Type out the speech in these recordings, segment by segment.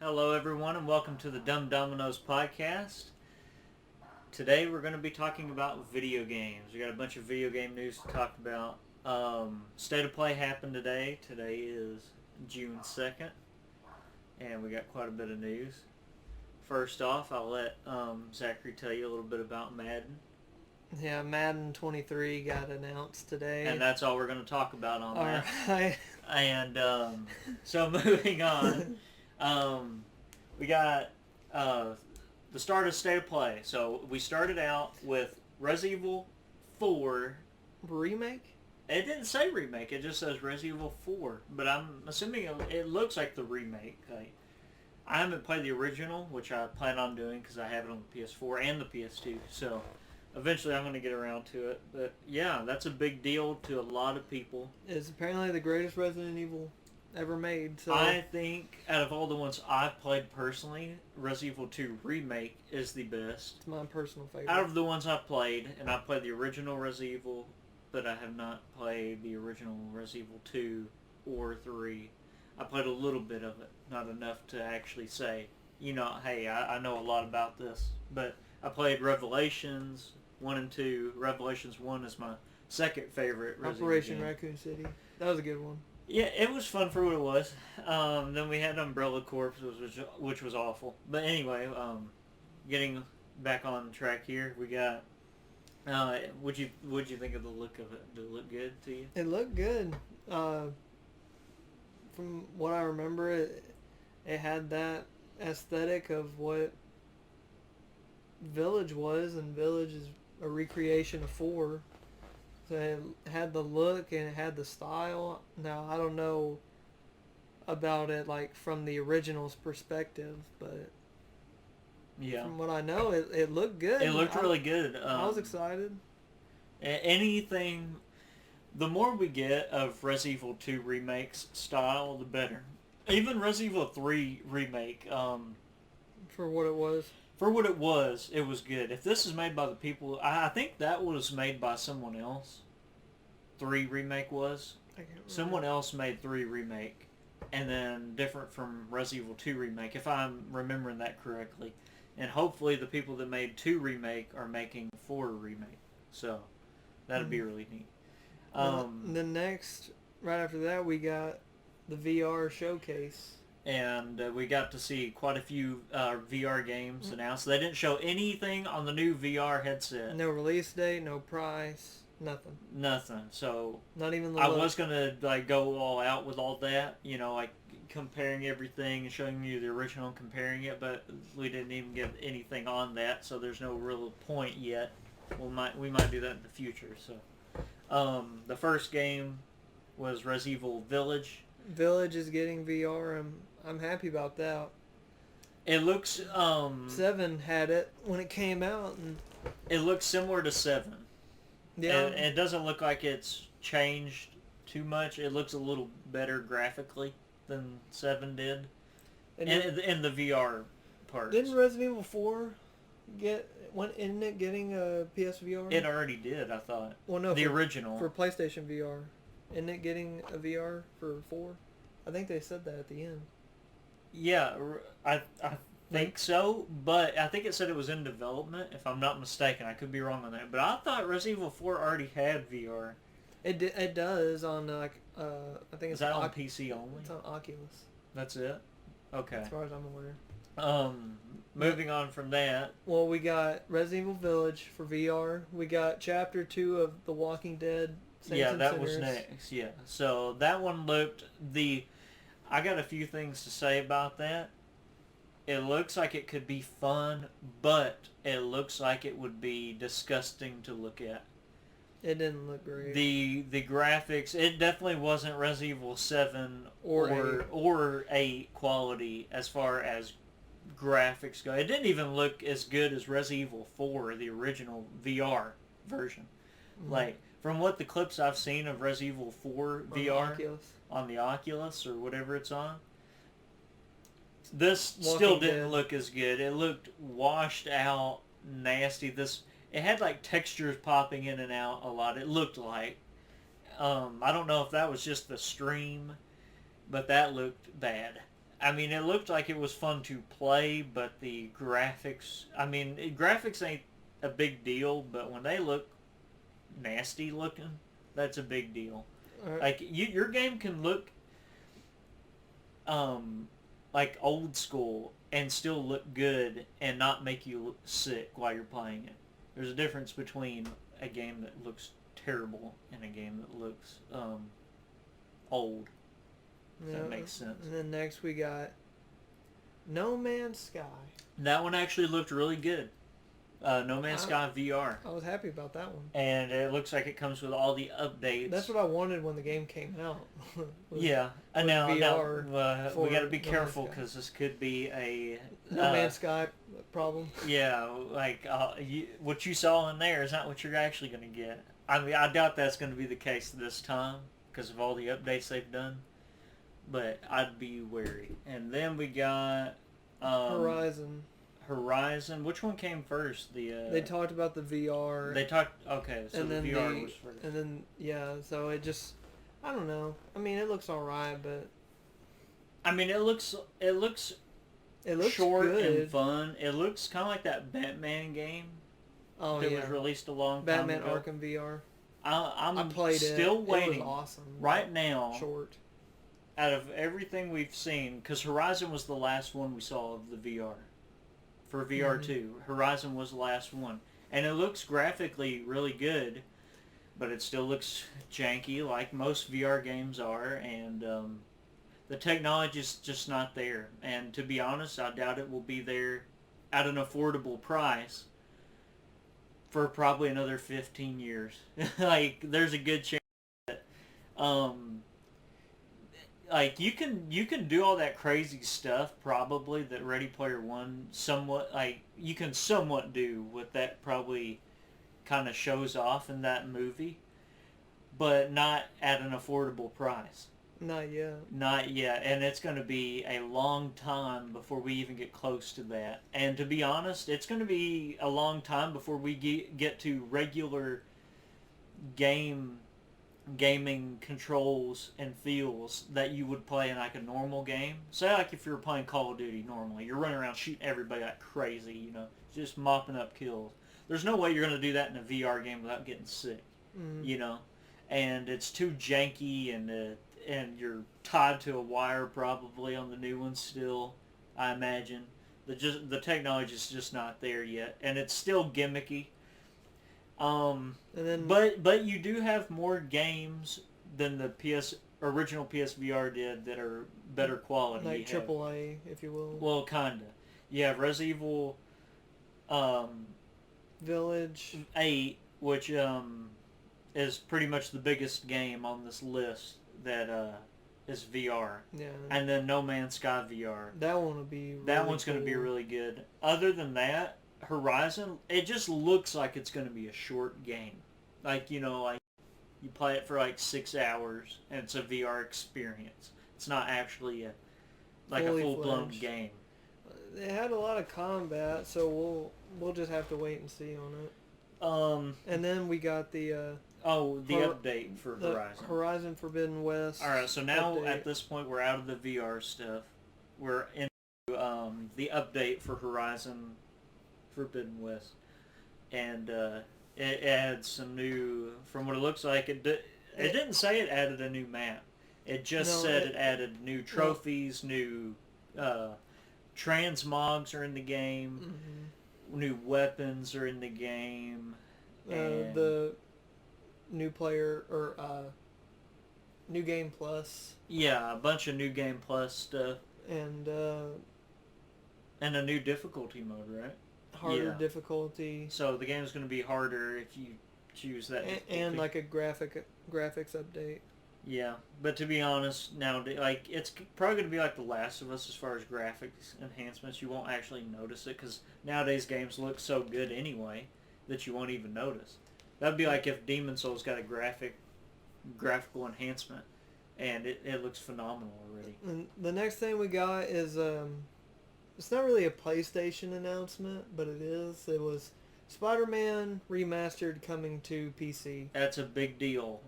Hello, everyone, and welcome to the Dominos podcast. Today, we're going to be talking about video games. We got a bunch of video game news to talk about. State of Play happened today. Today is June 2nd, and we got quite a bit of news. First off, I'll let Zachary tell you a little bit about Madden. Yeah, Madden 23 got announced today. And that's all we're going to talk about on that. Alright. And so moving on, we got the start of State of Play. So we started out with Resident Evil 4. Remake? It didn't say remake, it just says Resident Evil 4. But I'm assuming it looks like the remake. I haven't played the original, which I plan on doing because I have it on the PS4 and the PS2. So eventually I'm going to get around to it. But yeah, that's a big deal to a lot of people. It's apparently the greatest Resident Evil ever made. So I think out of all the ones I've played personally, Resident Evil 2 Remake is the best. It's my personal favorite. Out of the ones I've played, and I've played the original Resident Evil, but I have not played the original Resident Evil 2 or 3. I played a little bit of it, not enough to actually say, hey, I know a lot about this. But I played Revelations 1 and 2. Revelations 1 is my second favorite Resident Operation Evil game. Raccoon City. That was a good one. Yeah, it was fun for what it was. Then we had Umbrella Corps, which was awful. But anyway, getting back on track here, we got. What'd you think of the look of it? Did it look good to you? It looked good. From what I remember, it had that aesthetic of what Village was, and Village is a recreation of 4. So it had the look and it had the style. Now, I don't know about it like from the original's perspective, but yeah, from what I know, it looked good. It looked really good. I was excited. Anything, the more we get of Resident Evil 2 remakes style, the better. Even Resident Evil 3 remake. For what it was. For what it was good. If this is made by the people, I think that was made by someone else. 3 remake was. Someone else made 3 remake, and then different from Resident Evil 2 remake, if I'm remembering that correctly. And hopefully the people that made 2 remake are making 4 remake. So that'd be really neat. The next, right after that, we got the VR showcase. And we got to see quite a few VR games announced. They didn't show anything on the new VR headset. No release date, no price, nothing. Nothing. So not even the I look. was gonna go all out with all that, comparing everything and showing you the original and comparing it, but we didn't even get anything on that, so there's no real point yet. We might do that in the future. So the first game was Resident Evil Village. Village is getting VR. I'm happy about that. It looks 7 had it when it came out, and it looks similar to 7. Yeah, and it doesn't look like it's changed too much. It looks a little better graphically than 7 did. In the VR part. Didn't Resident Evil 4 isn't it getting a PSVR? It already did, I thought. Well, no, the original for PlayStation VR. Isn't it getting a VR for 4? I think they said that at the end. Yeah, I think so, but I think it said it was in development, if I'm not mistaken. I could be wrong on that. But I thought Resident Evil 4 already had VR. It does on, I think it's... Is that on PC only? It's on Oculus. That's it? Okay. As far as I'm aware. Moving on from that. Well, we got Resident Evil Village for VR. We got Chapter 2 of The Walking Dead. Saints that was next, yeah. So that one looked... I got a few things to say about that. It looks like it could be fun, but it looks like it would be disgusting to look at. It didn't look great. The graphics, it definitely wasn't Resident Evil 7 or 8 quality as far as graphics go. It didn't even look as good as Resident Evil 4, the original VR version. Mm-hmm. From what the clips I've seen of Resident Evil 4 VR on the Oculus or whatever it's on, this still didn't look as good. It looked washed out, nasty. It had textures popping in and out a lot. It looked like. I don't know if that was just the stream, but that looked bad. I mean, it looked like it was fun to play, but the graphics... I mean, graphics ain't a big deal, but when they look nasty looking, that's a big deal. Right. Like, your game can look like old school and still look good and not make you look sick while you're playing it. There's a difference between a game that looks terrible and a game that looks old. If that makes sense. And then next we got No Man's Sky. That one actually looked really good. No Man's Sky VR. I was happy about that one. And it looks like it comes with all the updates. That's what I wanted when the game came out. Yeah. Now we got to be careful Sky. because this could be a... No Man's Sky problem. Yeah, like what you saw in there is not what you're actually going to get. I mean, I doubt that's going to be the case this time because of all the updates they've done. But I'd be wary. And then we got... Horizon. Which one came first? They talked about the VR. They talked... Okay, so the VR was first. And then, yeah, so it just... I don't know. I mean, it looks alright, but... I mean, it looks short good. and fun. It looks kind of like that Batman game. Oh, that was released a long time Batman ago. Arkham VR. I played still it. waiting. It was awesome. Right now, short. Out of everything we've seen, because Horizon was the last one we saw of the VR. For VR 2. Horizon was the last one. And it looks graphically really good, but it still looks janky like most VR games are, and the technology's just not there. And to be honest, I doubt it will be there at an affordable price for probably another 15 years. Like, there's a good chance that like you can do all that crazy stuff probably that Ready Player One you can somewhat do what that probably kind of shows off in that movie, but not at an affordable price. Not yet. Not yet, and it's going to be a long time before we even get close to that. And to be honest, it's going to be a long time before we get to regular gaming controls and feels that you would play in like a normal game. Say like if you're playing Call of Duty normally, you're running around shooting everybody like crazy, you know, just mopping up kills. There's no way you're going to do that in a VR game without getting sick, you know, and it's too janky, and you're tied to a wire probably on the new one still, I imagine. The technology's just not there yet, and it's still gimmicky. And then, but you do have more games than the original PSVR did that are better quality. Like AAA, if you will. Well, kinda. You have Resident Evil Village 8, which is pretty much the biggest game on this list that is VR. Yeah. And then No Man's Sky VR. That one will be really That one's going to be really good. Other than that, Horizon, it just looks like it's going to be a short game. Like, you know, like you play it for like 6 hours and it's a VR experience. It's not actually a full-blown game. It had a lot of combat, so we'll just have to wait and see on it. And then we got the update for Horizon. Horizon Forbidden West. All right, so now at this point we're out of the VR stuff. We're into the update for Horizon Forbidden West, and it adds some new. From what it looks like, it didn't say it added a new map. It just said it added new trophies, new transmogs are in the game, new weapons are in the game, and the new player or new game plus. Yeah, a bunch of new game plus stuff, and a new difficulty mode, right? Harder difficulty. So the game's going to be harder if you choose that. And like a graphics update. Yeah, but to be honest, now like it's probably going to be like The Last of Us as far as graphics enhancements. You won't actually notice it because nowadays games look so good anyway that you won't even notice. That'd be like if Demon Souls got a graphical enhancement, and it looks phenomenal already. And the next thing we got is it's not really a PlayStation announcement, but it is. It was Spider-Man Remastered coming to PC. That's a big deal.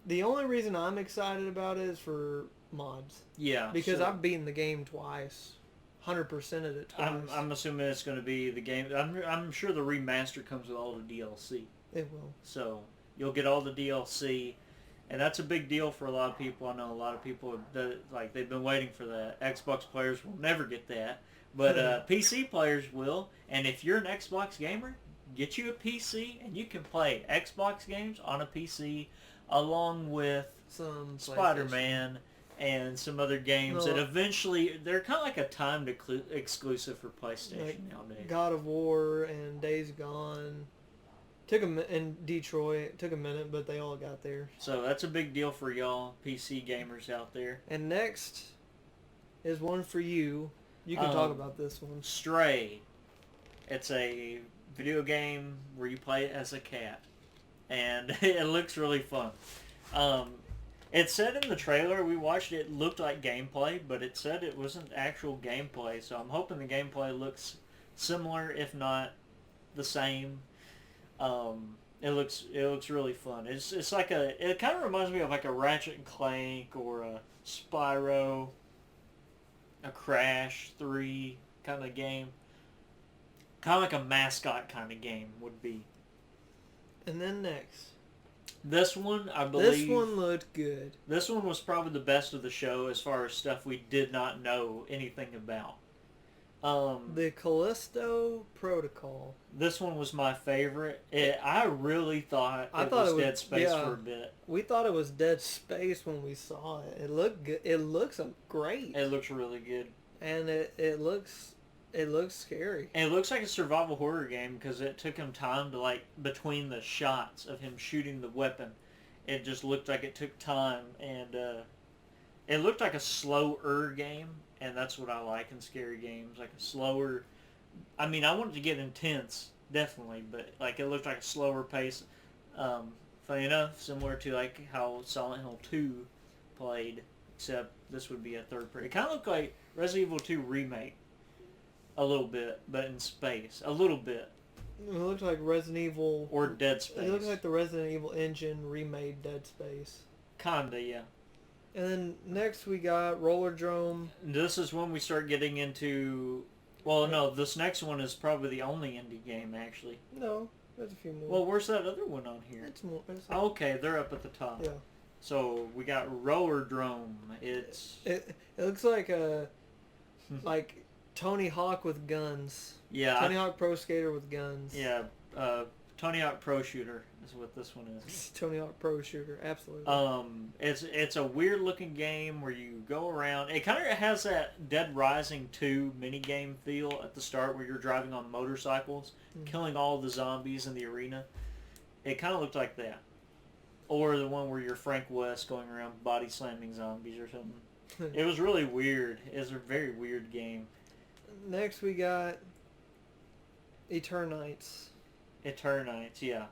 The only reason I'm excited about it is for mods. Yeah. Because I've beaten the game twice. 100% of it twice. I'm assuming it's going to be the game. I'm sure the remaster comes with all the DLC. It will. So you'll get all the DLC, and that's a big deal for a lot of people. I know a lot of people like they've been waiting for that. Xbox players will never get that, but PC players will. And if you're an Xbox gamer, get you a PC, and you can play Xbox games on a PC, along with some Spider-Man. And some other games that eventually, they're kind of like a timed exclusive for PlayStation nowadays. God of War and Days Gone. And Detroit. Took a minute, but they all got there. So that's a big deal for y'all PC gamers out there. And next is one for you. You can talk about this one. Stray. It's a video game where you play as a cat. And it looks really fun. It said in the trailer we watched it looked like gameplay, but it said it wasn't actual gameplay. So I'm hoping the gameplay looks similar, if not the same. It looks really fun. It's like it kind of reminds me of like a Ratchet and Clank or a Spyro, a Crash 3 kind of game. Kind of like a mascot kind of game would be. And then next. This one, I believe... This one looked good. This one was probably the best of the show as far as stuff we did not know anything about. The Callisto Protocol. This one was my favorite. I really thought it was Dead Space for a bit. We thought it was Dead Space when we saw it. It looked good. It looks great. It looks really good. And it looks scary. And it looks like a survival horror game because it took him time to, like, between the shots of him shooting the weapon. It just looked like it took time. And it looked like a slower game. And that's what I like in scary games. Like a slower... I mean, I wanted to get intense, definitely. But, like, it looked like a slower pace. Funny enough, similar to, like, how Silent Hill 2 played. Except this would be a third person. It kind of looked like Resident Evil 2 Remake. A little bit, but in space. A little bit. It looks like Resident Evil... Or Dead Space. It looks like the Resident Evil engine remade Dead Space. Kinda, yeah. And then next we got Rollerdrome. This is when we start getting into... Well, no, this next one is probably the only indie game, actually. No, there's a few more. Well, where's that other one on here? It's more. Okay, they're up at the top. Yeah. So, we got Rollerdrome. It looks like a... like... Tony Hawk with guns. Yeah. Tony Hawk Pro Skater with guns. Yeah. Tony Hawk Pro Shooter is what this one is. Tony Hawk Pro Shooter, absolutely. It's a weird looking game where you go around. It kind of has that Dead Rising 2 minigame feel at the start where you're driving on motorcycles, killing all the zombies in the arena. It kind of looked like that. Or the one where you're Frank West going around body slamming zombies or something. It was really weird. It was a very weird game. Next we got Eternites. Eternites, yeah.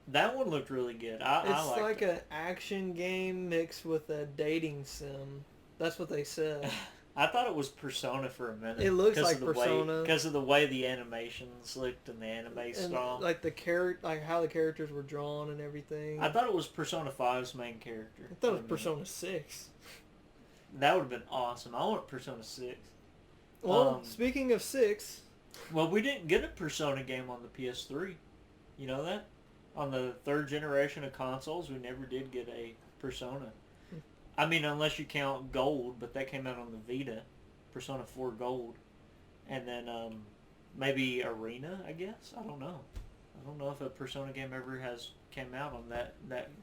That one looked really good. I liked like it. An action game mixed with a dating sim. That's what they said. I thought it was Persona for a minute. It looks like Persona. Because of the way the animations looked and the anime style. Like like how the characters were drawn and everything. I thought it was Persona 5's main character. I thought it was Persona 6. That would have been awesome. I want Persona 6. Well, speaking of 6... Well, we didn't get a Persona game on the PS3. You know that? On the third generation of consoles, we never did get a Persona. I mean, unless you count Gold, but that came out on the Vita. Persona 4 Gold. And then maybe Arena, I guess? I don't know. I don't know if a Persona game ever came out on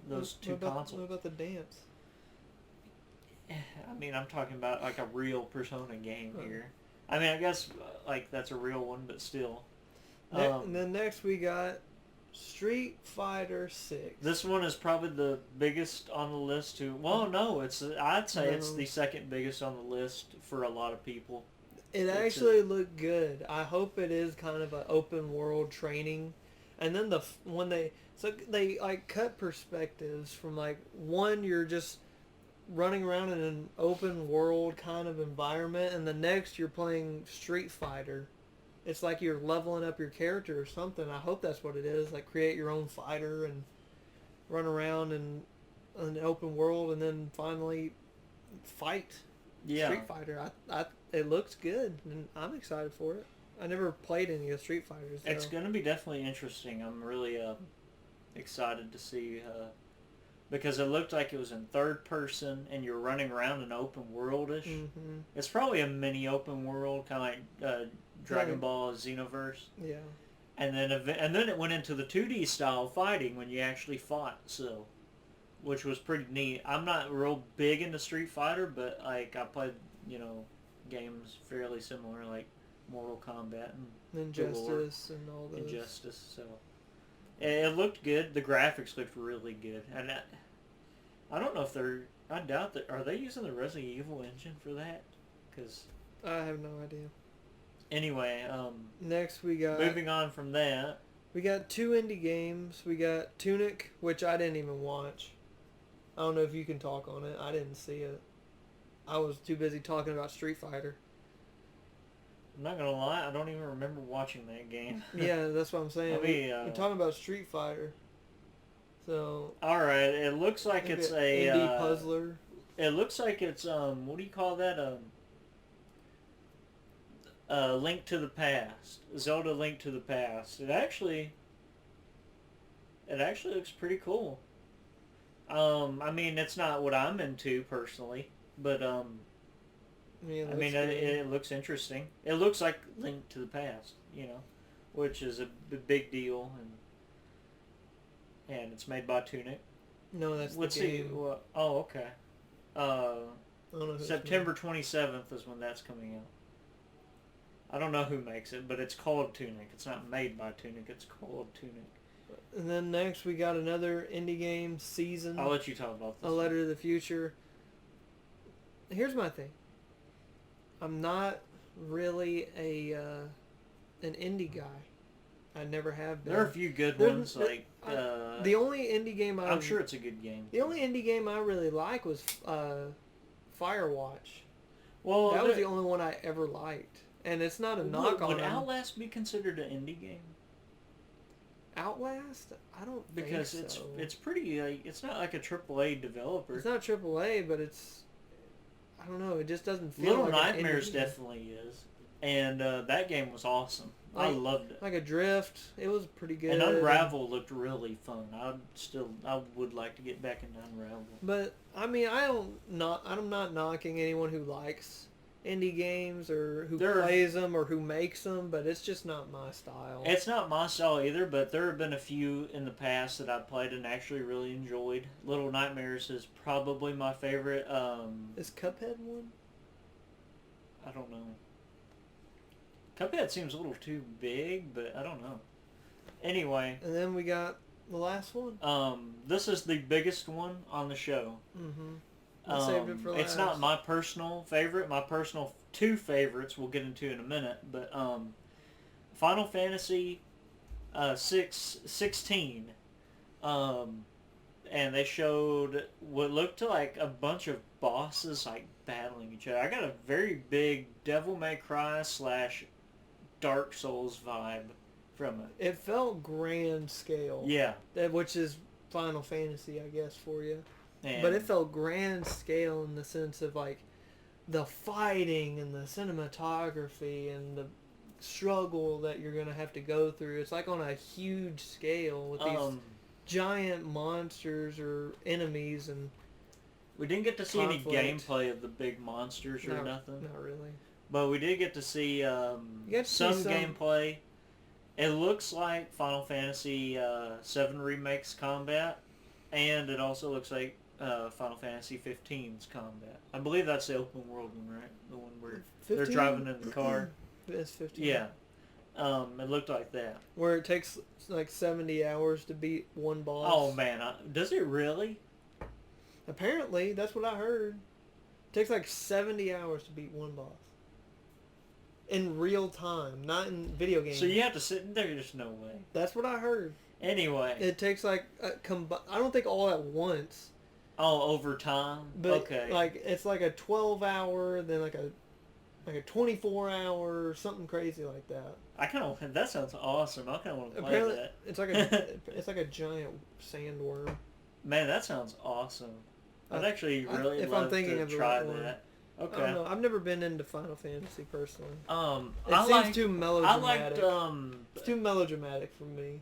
those two consoles. What about the dance? I mean, I'm talking about like a real Persona game here. I mean, I guess like that's a real one, but still. And then next we got Street Fighter 6. This one is probably the biggest on the list too. Well, no, I'd say it's the second biggest on the list for a lot of people. It actually looked good. I hope it is kind of an open world training. And then when they like cut perspectives from like one you're just running around in an open world kind of environment, and the next you're playing Street Fighter. It's like you're leveling up your character or something. I hope that's what it is. Like create your own fighter and run around in an open world, and then finally fight Yeah. Street Fighter. It looks good, and I'm excited for it. I never played any of the Street Fighters, though. It's going to be definitely interesting. I'm really excited to see because it looked like it was in third person and you're running around an open world-ish. Mm-hmm. It's probably a mini open world, kind of like Dragon Ball Xenoverse. Yeah. And then it went into the 2D style fighting when you actually fought, so which was pretty neat. I'm not real big into Street Fighter, but like I played, games fairly similar like Mortal Kombat and Injustice and all those. Injustice, so it looked good. The graphics looked really good, and I don't know if I doubt that. Are they using the Resident Evil engine for that? Because I have no idea. Anyway, next we got moving on from that. We got 2 indie games. We got Tunic, which I didn't even watch. I don't know if you can talk on it. I didn't see it. I was too busy talking about Street Fighter. I'm not gonna lie, I don't even remember watching that game. Yeah, that's what I'm saying. We're talking about Street Fighter. So. All right, it looks like it's a indie puzzler. It looks like it's what do you call that? Link to the Past, Zelda: Link to the Past. It actually looks pretty cool. I mean, it's not what I'm into personally, but it looks interesting. It looks like Link to the Past, which is a big deal, and it's made by Tunic. No, that's Let's the game. see. Well, oh, okay. September 27th is when that's coming out. I don't know who makes it, but it's called Tunic. It's not made by Tunic. It's called Tunic. And then next we got another indie game, Season. I'll let you talk about this. A Letter to the Future. Here's my thing. I'm not really an indie guy. I never have been. There are a few good ones, like... the only indie game I'm sure it's a good game. The only indie game I really like was Firewatch. Well, that was the only one I ever liked. And it's not a knock on Would Outlast be considered an indie game? Outlast? I don't think because so. it's pretty it's not like a AAA developer. It's not AAA, but it's, I don't know, it just doesn't feel Little like Nightmares definitely is, and that game was awesome. I loved it. Like Adrift, it was pretty good. And Unravel looked really fun. I would like to get back into Unravel. But I mean, I'm not knocking anyone who likes indie games or who plays them or who makes them, but it's just not my style. It's not my style either, but there have been a few in the past that I've played and actually really enjoyed. Little Nightmares is probably my favorite. Is Cuphead one? I don't know. Cuphead seems a little too big, but I don't know. Anyway. And then we got the last one. This is the biggest one on the show. Mm-hmm. Saved it for last. It's not my personal favorite. My personal 2 favorites we'll get into in a minute, but Final Fantasy 16, and they showed what looked like a bunch of bosses like battling each other. I got a very big Devil May Cry / Dark Souls vibe from it. It felt grand scale. Yeah. Which is Final Fantasy, I guess, for you. And but it felt grand scale in the sense of like the fighting and the cinematography and the struggle that you're going to have to go through. It's like on a huge scale with these giant monsters or enemies, and we didn't get to see any gameplay of the big monsters or nothing. Not really. But we did get to see some gameplay. It looks like Final Fantasy VII Remake's combat, and it also looks like Final Fantasy 15's combat. I believe that's the open world one, right? The one where 15? They're driving in the car. It's 15. Yeah. It looked like that. Where it takes like 70 hours to beat one boss. Oh, man. Does it really? Apparently, that's what I heard. It takes like 70 hours to beat one boss. In real time, not in video games. So you have to sit in there? There's no way. That's what I heard. Anyway. It takes like, I don't think all at once. Oh, over time? But okay. Like, it's like a 12-hour, then like a 24-hour, something crazy like that. That sounds awesome. I kind of want to play Apparently, that. It's like a giant sandworm. Man, that sounds awesome. I'd actually really if love I'm thinking to of the try right one. that. Okay. I don't know. I've never been into Final Fantasy personally. It seems too melodramatic. I liked, it's too melodramatic for me.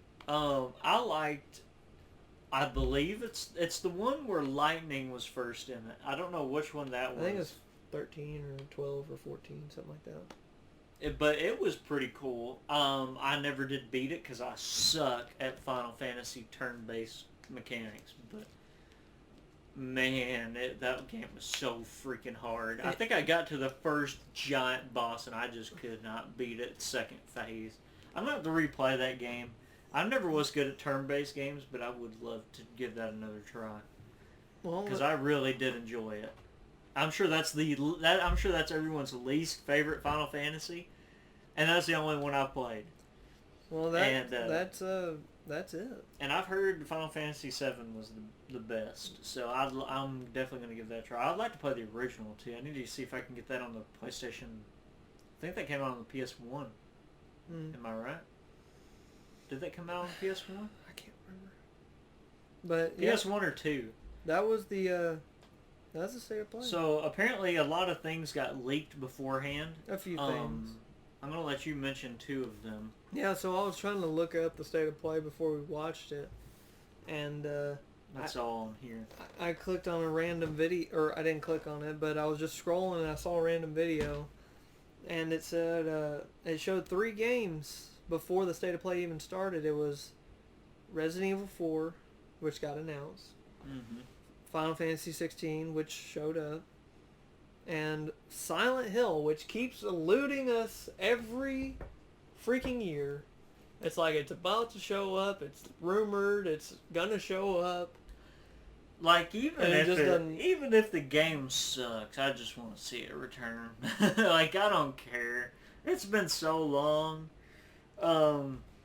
I believe it's the one where lightning was first in it. I don't know which one that was. I think it's 13 or 12 or 14, something like that. But it was pretty cool. I never did beat it because I suck at Final Fantasy turn-based mechanics. But man, that game was so freaking hard. I think I got to the first giant boss and I just could not beat it second phase. I'm going to have to replay that game. I never was good at turn-based games, but I would love to give that another try. Well, because I really did enjoy it. I'm sure that's everyone's least favorite Final Fantasy, and that's the only one I've played. Well, that's it. And I've heard Final Fantasy VII was the best, so I'm definitely going to give that a try. I'd like to play the original too. I need to see if I can get that on the PlayStation. I think that came out on the PS1. Am I right? Did that come out on PS1? I can't remember. But PS1 or 2? That was the state of play. So apparently a lot of things got leaked beforehand. A few things. I'm going to let you mention 2 of them. Yeah, so I was trying to look up the state of play before we watched it. And that's all on here. I clicked on a random video, or I didn't click on it, but I was just scrolling and I saw a random video. And it said, it showed 3 games before the state of play even started. It was Resident Evil 4, which got announced. Mm-hmm. Final Fantasy 16, which showed up. And Silent Hill, which keeps eluding us every freaking year. It's like it's about to show up. It's rumored. It's gonna show up. Like, even if the game sucks, I just want to see it return. Like, I don't care. It's been so long.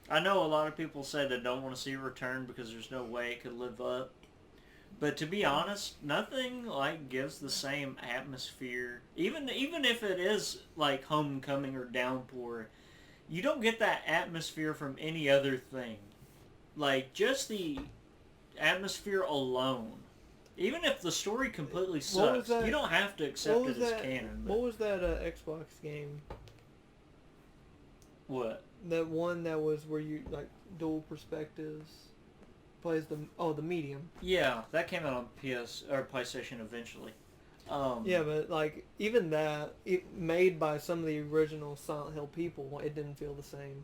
I know a lot of people say they don't want to see it return because there's no way it could live up. But to be honest, nothing like gives the same atmosphere. Even if it is like Homecoming or Downpour, you don't get that atmosphere from any other thing. Like, just the atmosphere alone. Even if the story completely sucks, you don't have to accept it as canon. What was that Xbox game? What? That one that was where you, like, dual perspectives, plays the Medium. Yeah, that came out on PlayStation eventually. Yeah, but, like, even that, made by some of the original Silent Hill people, it didn't feel the same.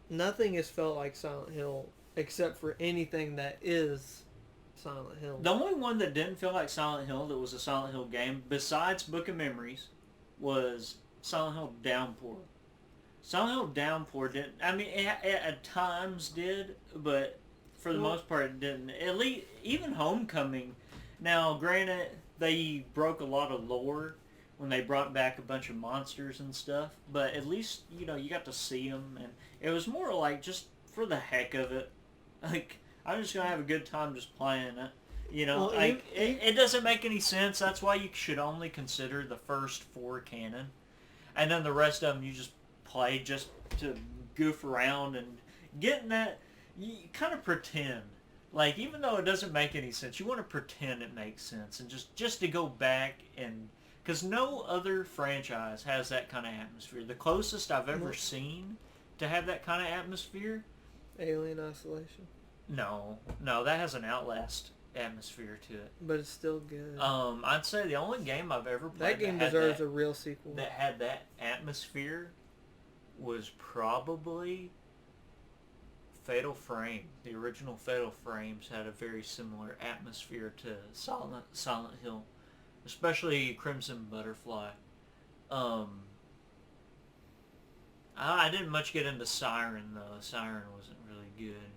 Nothing has felt like Silent Hill except for anything that is Silent Hill. The only one that didn't feel like Silent Hill that was a Silent Hill game, besides Book of Memories, was Silent Hill Downpour. Silent Hill Downpour didn't... I mean, it at times did, but for the most part it didn't. At least, even Homecoming... Now, granted, they broke a lot of lore when they brought back a bunch of monsters and stuff, but at least, you got to see them, and it was more like just for the heck of it. Like, I'm just going to have a good time just playing it. Well, it doesn't make any sense. That's why you should only consider the first 4 canon, and then the rest of them you just play just to goof around and get in that, you kind of pretend. Like, even though it doesn't make any sense, you want to pretend it makes sense. And just to go back and... Because no other franchise has that kind of atmosphere. The closest I've ever seen to have that kind of atmosphere... Alien Isolation. No, that has an Outlast atmosphere to it. But it's still good. I'd say the only game I've ever played that game deserves a real sequel. That had that atmosphere was probably... Fatal Frame. The original Fatal Frames had a very similar atmosphere to Silent Hill, especially Crimson Butterfly. I didn't much get into Siren though. Siren wasn't really good,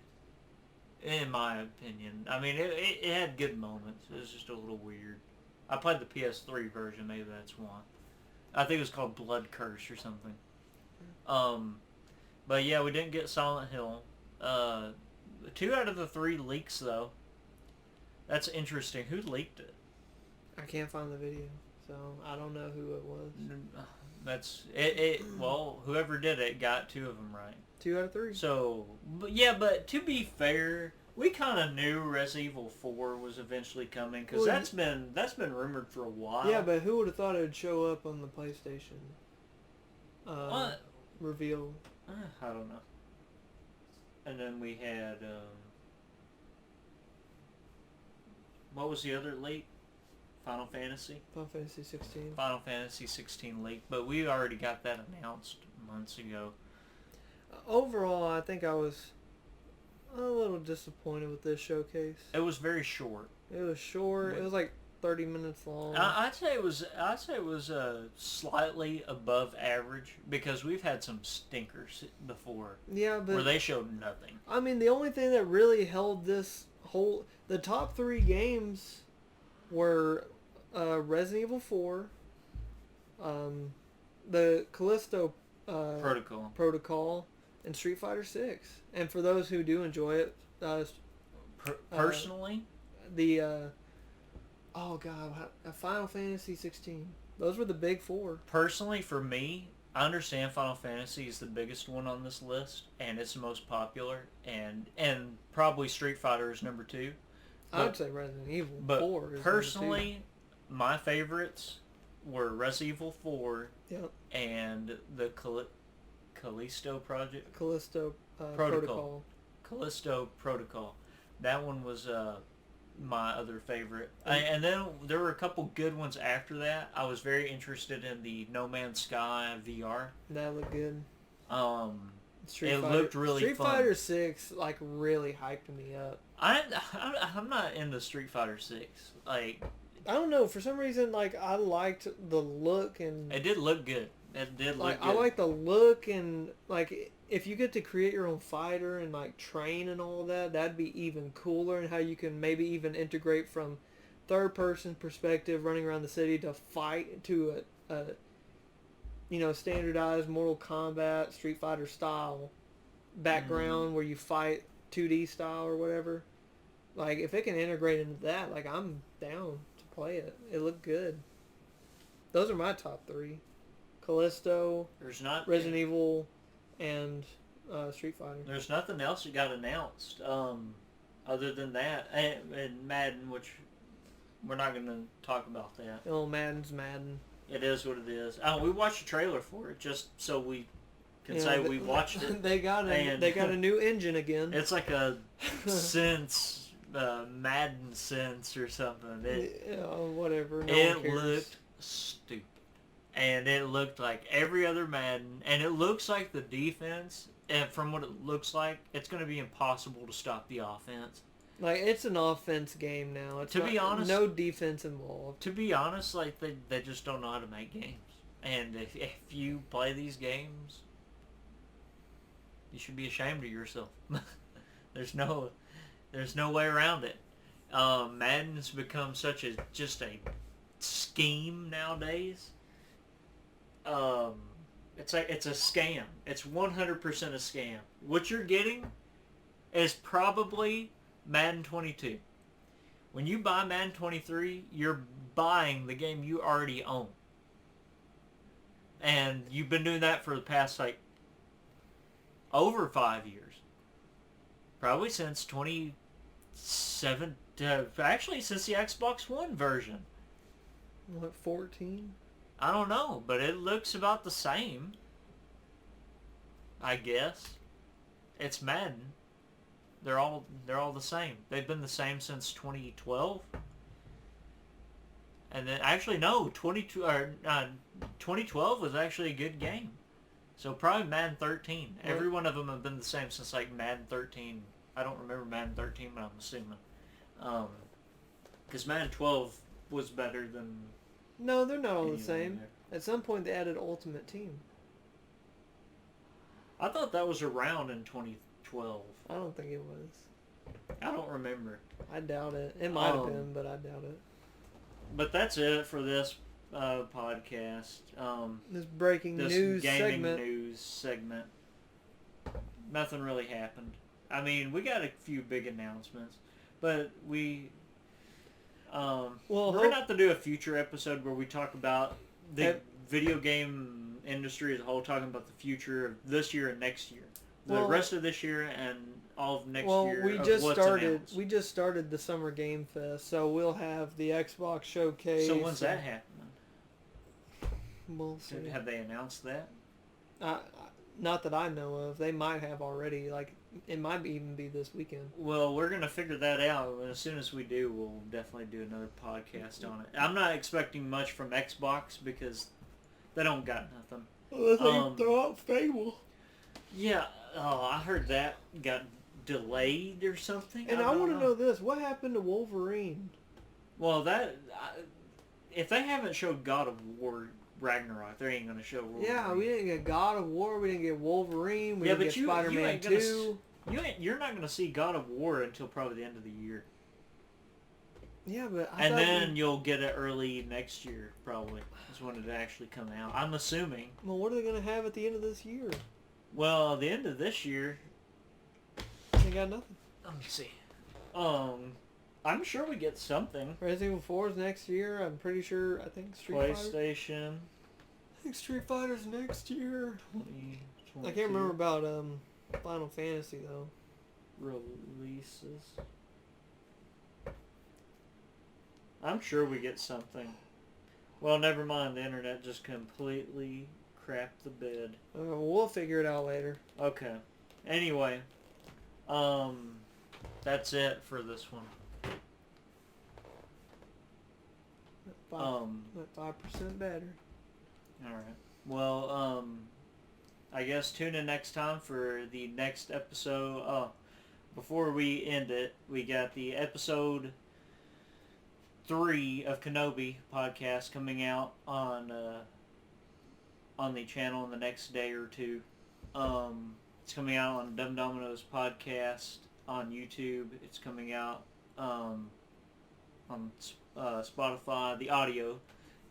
in my opinion. I mean, it had good moments. It was just a little weird. I played the PS3 version. Maybe that's why. I think it was called Blood Curse or something. But yeah, we didn't get Silent Hill. 2 out of the 3 leaks, though. That's interesting. Who leaked it? I can't find the video, so I don't know who it was. That's it. Well, whoever did it got 2 of them right. 2 out of 3. So, but to be fair, We kind of knew Resident Evil 4 was eventually coming because that's been rumored for a while. Yeah, but who would have thought it would show up on the PlayStation What? reveal? I don't know. And then we had what was the other leak? Final Fantasy. Final Fantasy 16. Final Fantasy 16 leak, but we already got that announced months ago. Overall, I think I was a little disappointed with this showcase. It was very short. It was short. It was like 30 minutes long. I'd say it was slightly above average because we've had some stinkers before. Yeah, but where they showed nothing. I mean, the only thing that really held the top 3 games were Resident Evil 4, the Callisto Protocol, and Street Fighter 6. And for those who do enjoy it, personally, Final Fantasy 16. Those were the big 4. Personally, for me, I understand Final Fantasy is the biggest one on this list, and it's the most popular, and probably Street Fighter is number 2. I would say Resident Evil 4 is personally, number 2. My favorites were Resident Evil 4 and the Callisto Protocol. Callisto Protocol. That one was my other favorite. And then there were a couple good ones after that. I was very interested in the No Man's Sky VR. That looked good. Looked really Street fun. Fighter 6 like really hyped me up. I'm not into Street Fighter 6. Like, I don't know, for some reason like I liked the look and it did look good. It did look good. I like the look and like if you get to create your own fighter and like train and all that, that'd be even cooler, and how you can maybe even integrate from third person perspective running around the city to fight to a standardized Mortal Kombat Street Fighter style background where you fight 2D style or whatever. Like if it can integrate into that, like I'm down to play it. It looked good. Those are my top 3. Callisto, Resident Evil, and Street Fighter. There's nothing else that got announced other than that, and Madden, which we're not going to talk about that. Oh, Madden's Madden. It is what it is. We watched a trailer for it just so we can say we watched it. They got a new engine again. It's like a Sense, Madden Sense or something. Whatever. It looked stupid. And it looked like every other Madden. And it looks like the defense, and from what it looks like, it's going to be impossible to stop the offense. Like, it's an offense game now. It's be honest, no defense involved. To be honest, like, they just don't know how to make games. And if you play these games, you should be ashamed of yourself. There's no way around it. Madden's become just a scheme nowadays. It's a scam. It's 100% a scam. What you're getting is probably Madden 22. When you buy Madden 23, you're buying the game you already own. And you've been doing that for the past, over 5 years. Probably since 27... actually, since the Xbox One version. What, 14? I don't know, but it looks about the same. I guess. It's Madden. They're all the same. They've been the same since 2012. And then actually no, 2012 was actually a good game. So probably Madden 13. Right. Every one of them have been the same since Madden 13. I don't remember Madden 13, but I'm assuming. Because Madden 12 was better than... No, they're not all the same. At some point, they added Ultimate Team. I thought that was around in 2012. I don't think it was. I don't remember. I doubt it. It might have been, but I doubt it. But that's it for this podcast. This breaking news gaming news segment. Nothing really happened. I mean, we got a few big announcements, but we're going to have to do a future episode where we talk about the video game industry as a whole, talking about the future of this year and next year. The rest of this year and all of next well, year. we of just what's started. announced. We just started the Summer Game Fest, so we'll have the Xbox showcase. So when's that happening? We'll see. Have they announced that? Not that I know of. They might have already. Like, it might even be this weekend. Well, we're going to figure that out. As soon as we do, we'll definitely do another podcast on it. I'm not expecting much from Xbox because they don't got nothing. Unless they throw out Fable. Yeah, I heard that got delayed or something. And I want to know this. What happened to Wolverine? Well, if they haven't showed God of War Ragnarok, they ain't going to show Wolverine. Yeah, we didn't get God of War. We didn't get Wolverine. We didn't get Spider-Man 2. You're not going to see God of War until probably the end of the year. Yeah, but and then you'll get it early next year, probably. Is when it actually come out. I'm assuming. Well, what are they going to have at the end of this year? Well, the end of this year... They got nothing. Let me see. I'm sure we get something. Resident Evil 4 is next year. I'm pretty sure. I think PlayStation. I think Street Fighter's next year. 2022. I can't remember about Final Fantasy though. Releases. I'm sure we get something. Well, never mind. The internet just completely crapped the bed. We'll figure it out later. Okay. Anyway, that's it for this one. 5% battery. Alright. Well, I guess tune in next time for the next episode. Before we end it, we got the episode 3 of Kenobi podcast coming out on the channel in the next day or two. It's coming out on Dominos podcast on YouTube. It's coming out on Spotify, the audio,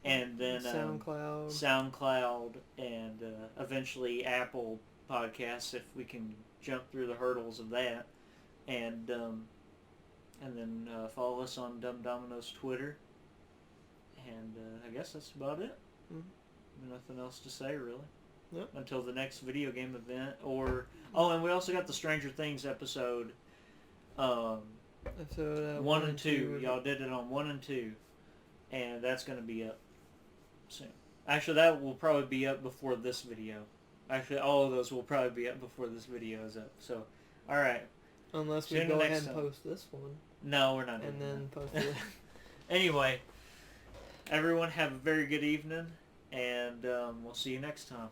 and then SoundCloud, and eventually Apple Podcasts if we can jump through the hurdles of that, and then follow us on Domino's Twitter, and I guess that's about it. Mm-hmm. Nothing else to say really. Yep. Until the next video game event, and we also got the Stranger Things episode. Episode 1 and 2. Y'all did it on 1 and 2, and that's going to be up soon. Actually, that will probably be up before this video. Actually, all of those will probably be up before this video is up. So, all right. Unless we go ahead and post this one. No, we're not. And then post it. Anyway, everyone have a very good evening, and we'll see you next time.